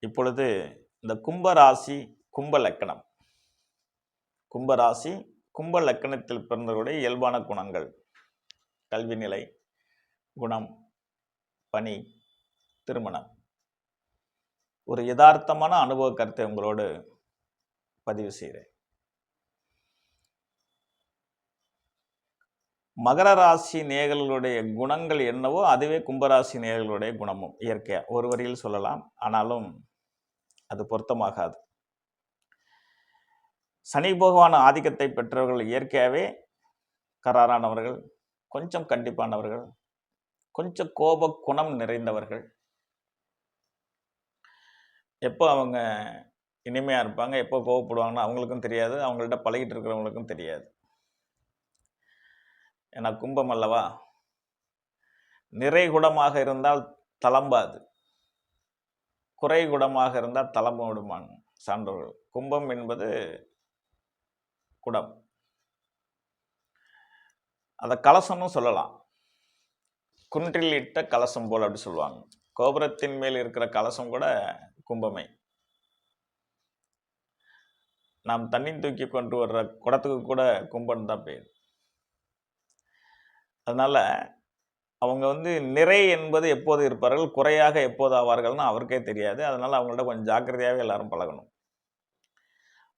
இப்பொழுது இந்த கும்பராசி கும்ப லக்கணம் கும்பராசி கும்ப லக்கணத்தில் பிறந்தவருடைய இயல்பான குணங்கள், கல்வி நிலை, குணம், பணி, திருமணம், ஒரு யதார்த்தமான அனுபவ கருத்தை உங்களோடு பதிவு செய்கிறேன். மகர ராசி நேயர்களுடைய குணங்கள் என்னவோ அதுவே கும்பராசி நேயர்களுடைய குணமும் இயற்கையாக ஒரு வரியில் சொல்லலாம். ஆனாலும் அது பொருத்தமாகாது. சனி பகவான் ஆதிக்கத்தை பெற்றவர்கள் இயற்கையாகவே கராரானவர்கள், கொஞ்சம் கண்டிப்பானவர்கள், கொஞ்சம் கோப குணம் நிறைந்தவர்கள். எப்போ அவங்க இனிமையாக இருப்பாங்க, எப்போ கோபப்படுவாங்கன்னா அவங்களுக்கும் தெரியாது, அவங்கள்ட்ட பழகிட்டு இருக்கிறவங்களுக்கும் தெரியாது. ஏன்னா கும்பம் அல்லவா, நிறைகுடமாக இருந்தால் தளம்பாது, குறைகுடமாக இருந்தால் தளம்ப விடுமாங்க சான்றோர்கள். கும்பம் என்பது குடம், அதை கலசம்னு சொல்லலாம். குன்றில் இட்ட கலசம் போல் அப்படி சொல்லுவாங்க. கோபுரத்தின் மேல் இருக்கிற கலசம் கூட கும்பமே. நாம் தண்ணி தூக்கி கொண்டு வர்ற குடத்துக்கு கூட கும்பம் தான் பேர். அதனால அவங்க நிறை என்பது எப்போது இருப்பார்கள், குறையாக எப்போது ஆவார்கள்னு அவருக்கே தெரியாது. அதனால அவங்கள்ட்ட கொஞ்சம் ஜாக்கிரதையாகவே எல்லாரும் பழகணும்.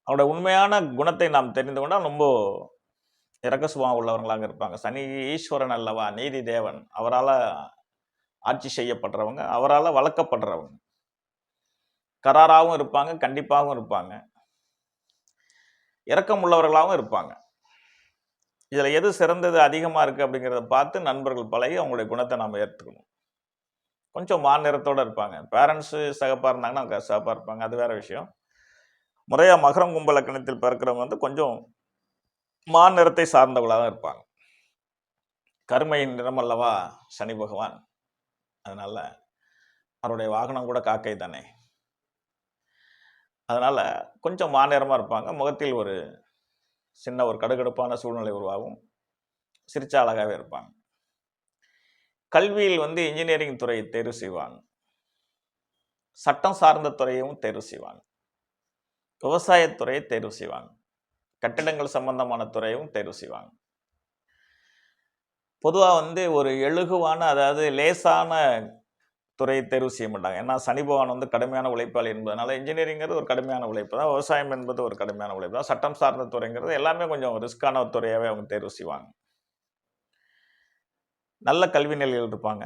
அவரோட உண்மையான குணத்தை நாம் தெரிந்து கொண்டால் ரொம்ப இறக்க சுபாவம் உள்ளவங்களாக இருப்பாங்க. சனி ஈஸ்வரன் அல்லவா, நீதி தேவன், அவரால் ஆட்சி செய்யப்படுறவங்க, அவரால் வளர்க்கப்படுறவங்க. கராராகவும் இருப்பாங்க, கண்டிப்பாகவும் இருப்பாங்க, இரக்கம் உள்ளவர்களாகவும் இருப்பாங்க. இதில் எது சிறந்தது அதிகமாக இருக்குது அப்படிங்கிறத பார்த்து நண்பர்கள் பழகி அவங்களுடைய குணத்தை நாம் ஏற்றுக்கணும். கொஞ்சம் மாநிறத்தோடு இருப்பாங்க. பேரண்ட்ஸு சகப்பாக இருந்தாங்கன்னா அவங்க சகப்பாக இருப்பாங்க, அது வேறு விஷயம். முறையாக மகரம் கும்ப லக்கணத்தில் பிறக்கிறவங்க கொஞ்சம் மாநிறத்தை சார்ந்தவர்களாக தான் இருப்பாங்க. கருமையின் நிறம் அல்லவா சனி பகவான், அதனால் அவருடைய வாகனம் கூட காக்கை தானே. அதனால் கொஞ்சம் மாநிறமாக இருப்பாங்க. முகத்தில் ஒரு சின்ன ஒரு கடுகடுப்பான சூழ்நிலை உருவாகும். சிரிச்சா அழகாகவே இருப்பாங்க. கல்வியில் இன்ஜினியரிங் துறையை தேர்வு செய்வாங்க, சட்டம் சார்ந்த துறையும் தேர்வு செய்வாங்க, விவசாயத்துறையை தேர்வு செய்வாங்க, கட்டிடங்கள் சம்பந்தமான துறையும் தேர்வு செய்வாங்க. பொதுவாக ஒரு எழுகுவான, அதாவது லேசான துறையை தேர்வு செய்ய மாட்டாங்க. ஏன்னா சனி பகவான் கடுமையான உழைப்பாளி என்பதனால இன்ஜினியரிங்கிறது ஒரு கடுமையான உழைப்பு தான், விவசாயம் என்பது ஒரு கடுமையான உழைப்பு தான், சட்டம் சார்ந்த துறைங்கிறது எல்லாமே கொஞ்சம் ரிஸ்கான துறையாகவே அவங்க தேர்வு செய்வாங்க. நல்ல கல்வி நிலையில் இருப்பாங்க,